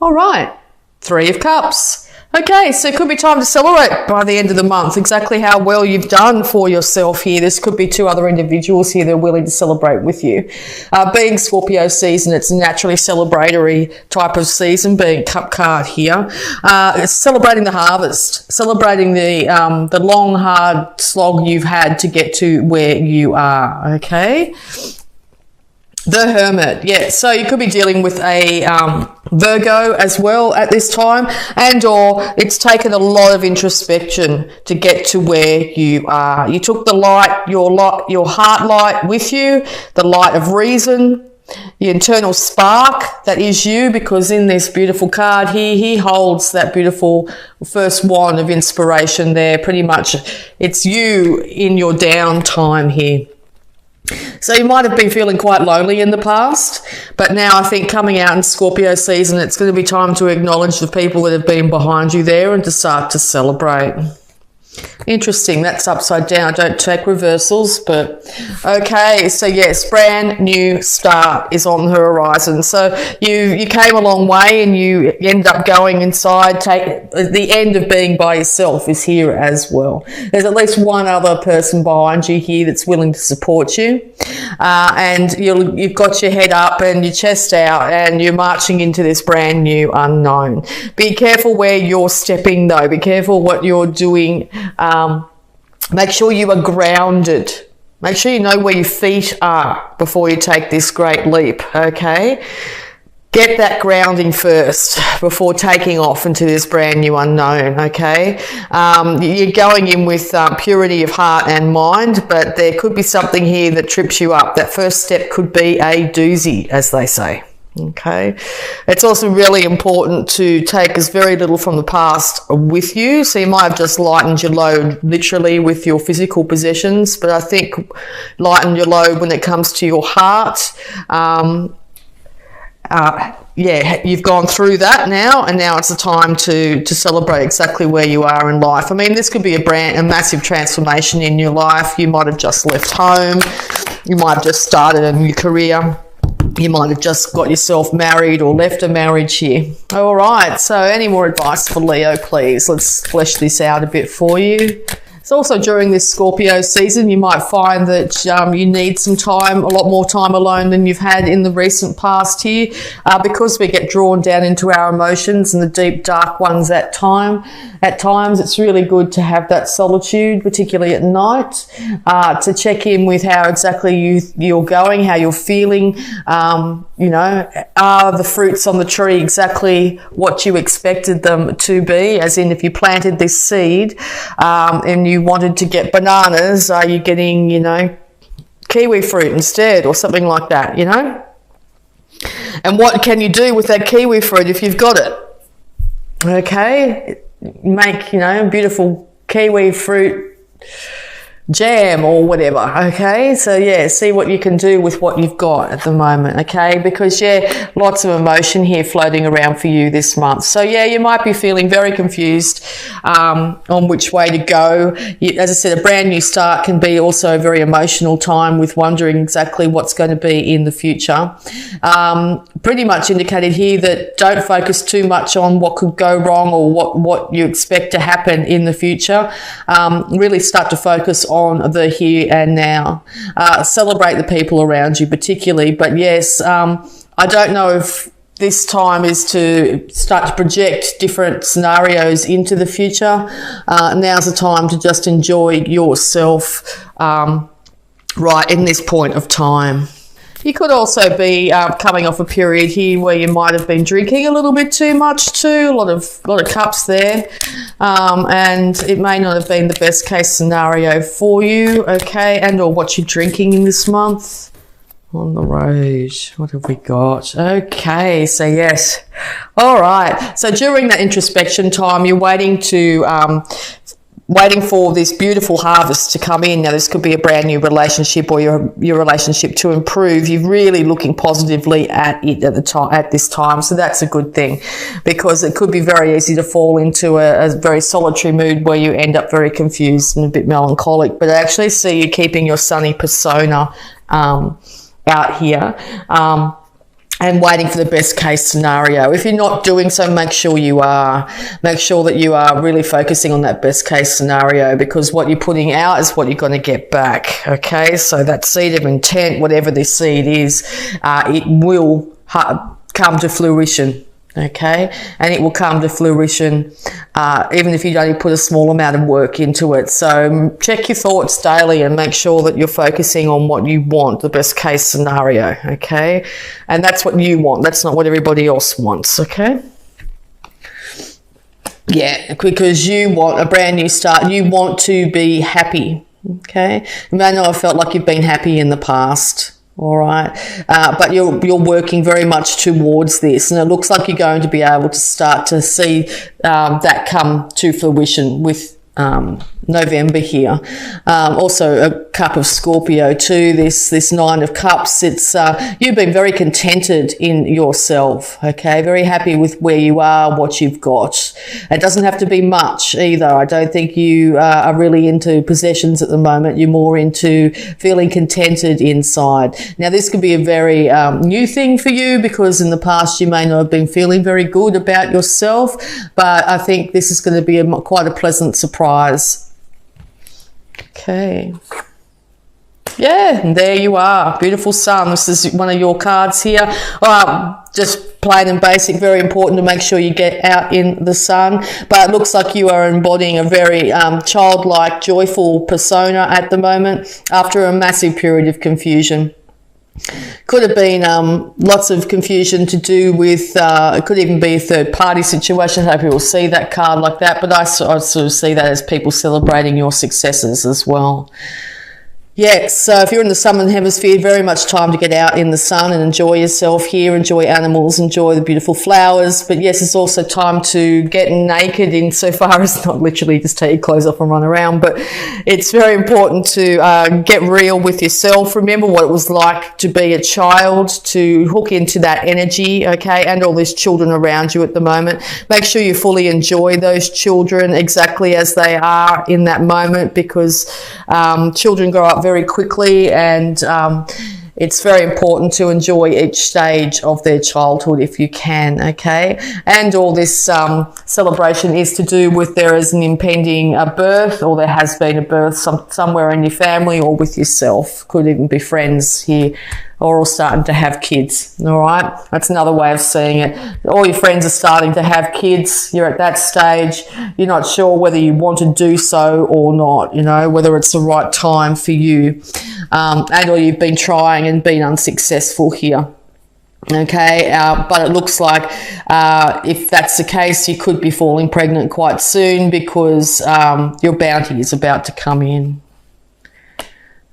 All right, Three of Cups. Okay, so it could be time to celebrate by the end of the month exactly how well you've done for yourself here. This could be two other individuals here that are willing to celebrate with you. Being Scorpio season, it's a naturally celebratory type of season, being Cup card here. It's celebrating the harvest, celebrating the long, hard slog you've had to get to where you are, okay? The Hermit, yeah. So you could be dealing with a Virgo as well at this time, and or it's taken a lot of introspection to get to where you are. You took the light, your heart light with you, the light of reason, the internal spark that is you, because in this beautiful card here, he holds that beautiful first wand of inspiration there. Pretty much it's you in your downtime here. So you might have been feeling quite lonely in the past, but now I think coming out in Scorpio season, it's going to be time to acknowledge the people that have been behind you there and to start to celebrate. Interesting, that's upside down. I don't take reversals, but okay. So yes, brand new start is on the horizon. So you came a long way and you end up going inside. The end of being by yourself is here as well. There's at least one other person behind you here that's willing to support you, and you've got your head up and your chest out and you're marching into this brand new unknown. Be careful where you're stepping though. Be careful what you're doing. Make sure you are grounded. Make sure you know where your feet are before you take this great leap, okay? Get that grounding first before taking off into this brand new unknown, okay? You're going in with purity of heart and mind, but there could be something here that trips you up. That first step could be a doozy, as they say. Okay, it's also really important to take as very little from the past with you. So you might have just lightened your load literally with your physical possessions, but I think lighten your load when it comes to your heart. Yeah, you've gone through that now, and now it's the time to celebrate exactly where you are in life. I mean, this could be a massive transformation in your life. You might have just left home. You might have just started a new career. You might have just got yourself married or left a marriage here. All right, so any more advice for Leo, please? Let's flesh this out a bit for you. It's also during this Scorpio season, you might find that you need some time, a lot more time alone than you've had in the recent past here, because we get drawn down into our emotions and the deep, dark ones at times. It's really good to have that solitude, particularly at night, to check in with how exactly you're going, how you're feeling. You know, are the fruits on the tree exactly what you expected them to be? As in, if you planted this seed and you wanted to get bananas, are you getting, you know, kiwi fruit instead or something like that, you know? And what can you do with that kiwi fruit if you've got it? Okay, make, you know, beautiful kiwi fruit jam or whatever, okay? So yeah, see what you can do with what you've got at the moment, okay? Because yeah, lots of emotion here floating around for you this month. So yeah, you might be feeling very confused on which way to go. As I said, a brand new start can be also a very emotional time with wondering exactly what's going to be in the future. Pretty much indicated here that don't focus too much on what could go wrong or what you expect to happen in the future. Really start to focus on the here and now. Celebrate the people around you particularly, but yes, I don't know if this time is to start to project different scenarios into the future. Now's the time to just enjoy yourself right in this point of time. You could also be coming off a period here where you might have been drinking a little bit too much too, a lot of cups there, and it may not have been the best case scenario for you, okay, and or what you're drinking in this month. On the road, what have we got? Okay, so yes. All right, so during that introspection time, you're waiting for this beautiful harvest to come in. Now, this could be a brand new relationship or your relationship to improve. You're really looking positively at it at this time. So that's a good thing, because it could be very easy to fall into a very solitary mood where you end up very confused and a bit melancholic. But I actually see you keeping your sunny persona out here. and waiting for the best case scenario. If you're not doing so, make sure you are. Make sure that you are really focusing on that best case scenario, because what you're putting out is what you're going to get back. Okay, so that seed of intent, whatever this seed is, it will come to fruition. Okay, and it will come to fruition even if you only put a small amount of work into it. So check your thoughts daily and make sure that you're focusing on what you want, the best case scenario. Okay, and that's what you want. That's not what everybody else wants. Okay. Yeah, because you want a brand new start. You want to be happy. Okay, you may not have felt like you've been happy in the past. All right, but you're working very much towards this, and it looks like you're going to be able to start to see that come to fruition with November here. Also a cup of Scorpio too, this Nine of Cups. It's you've been very contented in yourself, okay, very happy with where you are, what you've got. It doesn't have to be much either. I don't think you are really into possessions at the moment. You're more into feeling contented inside. Now this could be a very new thing for you, because in the past you may not have been feeling very good about yourself, but I think this is going to be quite a pleasant surprise. Okay. Yeah, and there you are. Beautiful Sun. This is one of your cards here. Just plain and basic, very important to make sure you get out in the sun. But it looks like you are embodying a very childlike, joyful persona at the moment after a massive period of confusion. Could have been lots of confusion to do with, it could even be a third party situation. I hope you will see that card like that, but I sort of see that as people celebrating your successes as well. Yes, so if you're in the southern hemisphere, very much time to get out in the sun and enjoy yourself here, enjoy animals, enjoy the beautiful flowers. But yes, it's also time to get naked, insofar as not literally just take your clothes off and run around, but it's very important to get real with yourself. Remember what it was like to be a child, to hook into that energy, okay, and all these children around you at the moment. Make sure you fully enjoy those children exactly as they are in that moment, because children grow up very quickly, and it's very important to enjoy each stage of their childhood if you can, okay? And all this celebration is to do with there is an impending birth, or there has been a birth somewhere in your family or with yourself. Could even be friends here, or all starting to have kids, all right? That's another way of seeing it. All your friends are starting to have kids. You're at that stage. You're not sure whether you want to do so or not, you know, whether it's the right time for you. And or you've been trying and been unsuccessful here. Okay, but it looks like if that's the case, you could be falling pregnant quite soon, because your bounty is about to come in.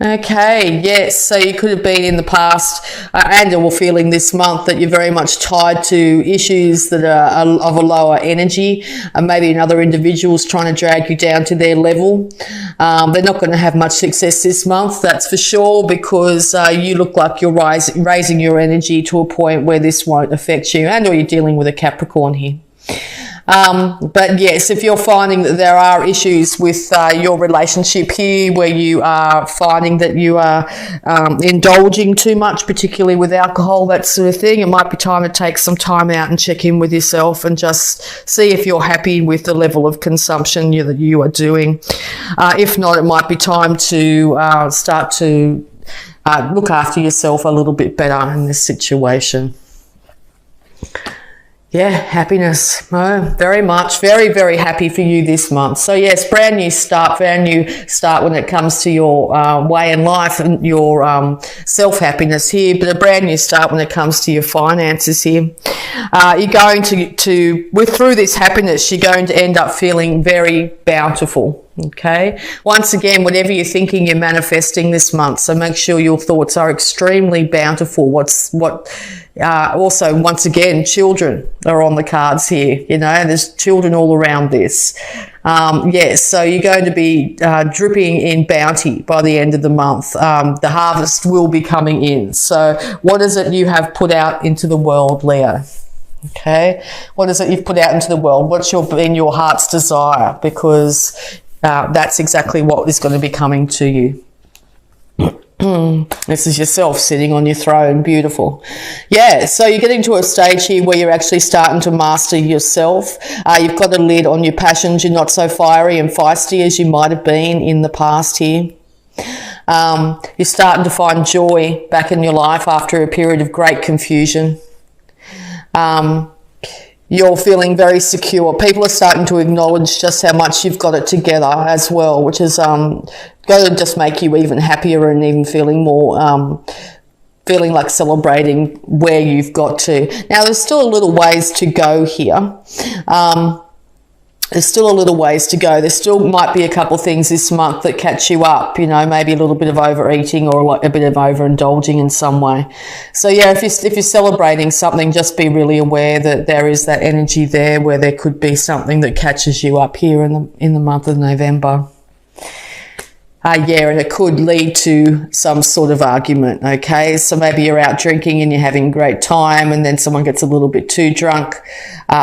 Okay, yes, so you could have been in the past and or feeling this month that you're very much tied to issues that are of a lower energy, and maybe another individual's trying to drag you down to their level. They're not going to have much success this month, that's for sure, because you look like you're raising your energy to a point where this won't affect you, and or you're dealing with a Capricorn here. But yes, if you're finding that there are issues with your relationship here, where you are finding that you are indulging too much, particularly with alcohol, that sort of thing, it might be time to take some time out and check in with yourself and just see if you're happy with the level of consumption that you are doing. If not, it might be time to start to look after yourself a little bit better in this situation. Yeah, happiness. Very much. Very, very happy for you this month. So yes, brand new start when it comes to your way in life and your self-happiness here, but a brand new start when it comes to your finances here. You're going through this happiness, you're going to end up feeling very bountiful. Okay, once again, whatever you're thinking, you're manifesting this month, so make sure your thoughts are extremely bountiful. Also, once again, children are on the cards here. You know, there's children all around this. Yes, so you're going to be dripping in bounty by the end of the month. The harvest will be coming in. So what is it you have put out into the world, Leo? Okay, what is it you've put out into the world? What's been your heart's desire? Because that's exactly what is going to be coming to you. This is yourself sitting on your throne. Beautiful. Yeah, so you're getting to a stage here where you're actually starting to master yourself. You've got a lid on your passions. You're not so fiery and feisty as you might have been in the past here. You're starting to find joy back in your life after a period of great confusion. You're feeling very secure. People are starting to acknowledge just how much you've got it together as well, which is going to just make you even happier and even feeling more, feeling like celebrating where you've got to. Now, there's still a little ways to go here. There's still a little ways to go. There still might be a couple of things this month that catch you up, you know, maybe a little bit of overeating or a bit of overindulging in some way. So yeah, if you're celebrating something, just be really aware that there is that energy there where there could be something that catches you up here in the month of November. Yeah, and it could lead to some sort of argument, okay? So maybe you're out drinking and you're having a great time and then someone gets a little bit too drunk.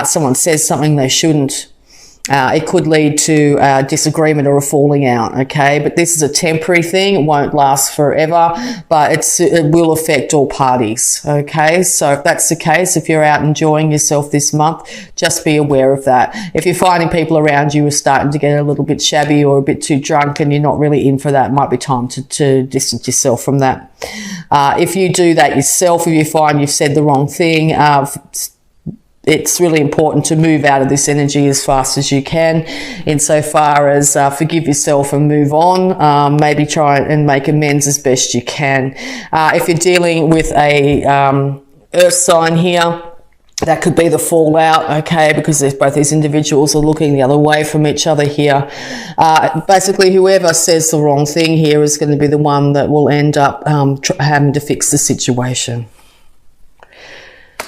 Someone says something they shouldn't. It could lead to a disagreement or a falling out, okay? But this is a temporary thing. It won't last forever, but it will affect all parties, okay? So if that's the case, if you're out enjoying yourself this month, just be aware of that. If you're finding people around you are starting to get a little bit shabby or a bit too drunk and you're not really in for that, it might be time to distance yourself from that. If you do that yourself, if you find you've said the wrong thing, it's really important to move out of this energy as fast as you can, insofar as forgive yourself and move on. Maybe try and make amends as best you can. If you're dealing with a earth sign here, that could be the fallout, okay, because both these individuals are looking the other way from each other here. Basically, whoever says the wrong thing here is going to be the one that will end up having to fix the situation.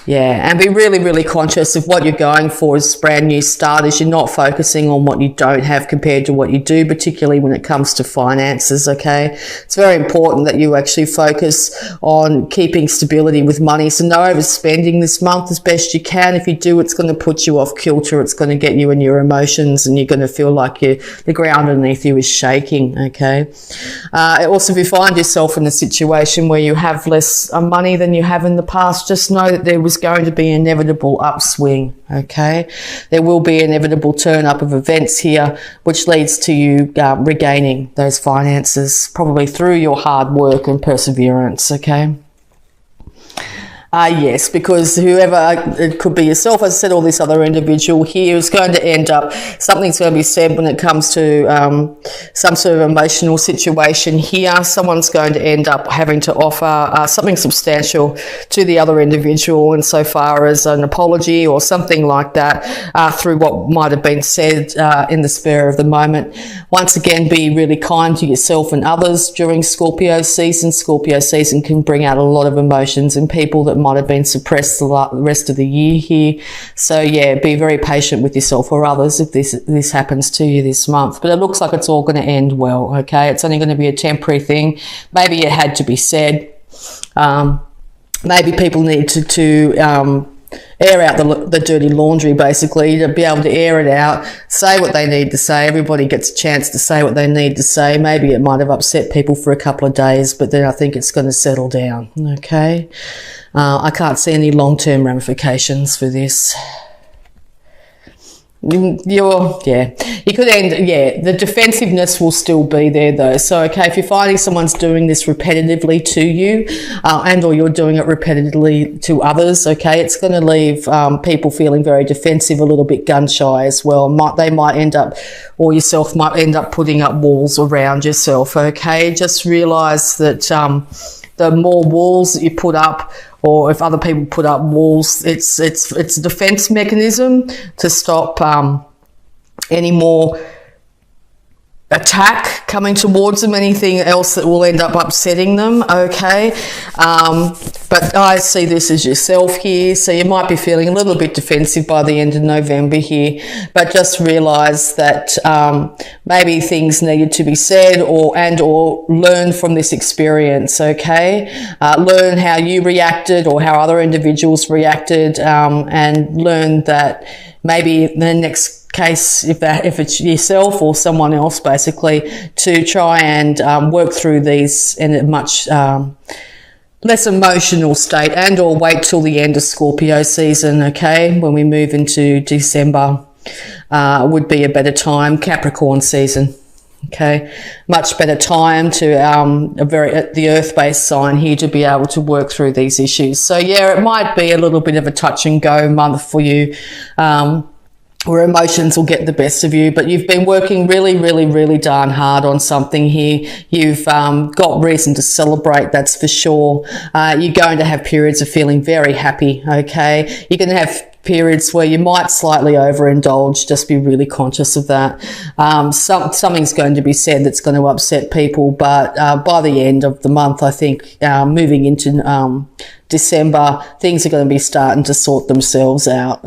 Yeah, and be really, really conscious of what you're going for as brand new starters. You're not focusing on what you don't have compared to what you do, particularly when it comes to finances, okay? It's very important that you actually focus on keeping stability with money. So no overspending this month as best you can. If you do, it's going to put you off kilter. It's going to get you in your emotions and you're going to feel like the ground underneath you is shaking, okay? Also, if you find yourself in a situation where you have less money than you have in the past, just know that there was going to be an inevitable upswing, okay? There will be an inevitable turn up of events here, which leads to you regaining those finances, probably through your hard work and perseverance, okay? Yes, because whoever, it could be yourself, as I said, or this other individual here is going to end up, something's going to be said when it comes to some sort of emotional situation here. Someone's going to end up having to offer something substantial to the other individual insofar as an apology or something like that through what might have been said in the spur of the moment. Once again, be really kind to yourself and others during Scorpio season. Scorpio season can bring out a lot of emotions in people that might have been suppressed the rest of the year here. So yeah, be very patient with yourself or others if this happens to you this month. But it looks like it's all going to end well, okay? It's only going to be a temporary thing. Maybe it had to be said. Maybe people need to air out the dirty laundry, basically, to be able to air it out, say what they need to say. Everybody gets a chance to say what they need to say. Maybe it might have upset people for a couple of days, but then I think it's going to settle down, okay? I can't see any long-term ramifications for this. You could end, the defensiveness will still be there though. So, okay, if you're finding someone's doing this repetitively to you and or you're doing it repetitively to others, okay, it's going to leave people feeling very defensive, a little bit gun shy as well. They might end up, or yourself might end up putting up walls around yourself, okay? Just realise that the more walls that you put up, or if other people put up walls, it's a defense mechanism to stop any more attack coming towards them, anything else that will end up upsetting them, okay? But I see this as yourself here, so you might be feeling a little bit defensive by the end of November here, but just realise that maybe things needed to be said or learn from this experience, okay? Learn how you reacted or how other individuals reacted, and learn that maybe the next case, if it's yourself or someone else, basically, to try and work through these in a much less emotional state, and or wait till the end of Scorpio season, okay, when we move into December, would be a better time. Capricorn season, okay, much better time to the earth-based sign here to be able to work through these issues. So yeah, it might be a little bit of a touch and go month for you, where emotions will get the best of you, but you've been working really darn hard on something here. You've got reason to celebrate, that's for sure. You're going to have periods of feeling very happy, okay? You're going to have periods where you might slightly overindulge. Just be really conscious of that. Something's going to be said that's going to upset people, but by the end of the month, I think, moving into December, things are going to be starting to sort themselves out.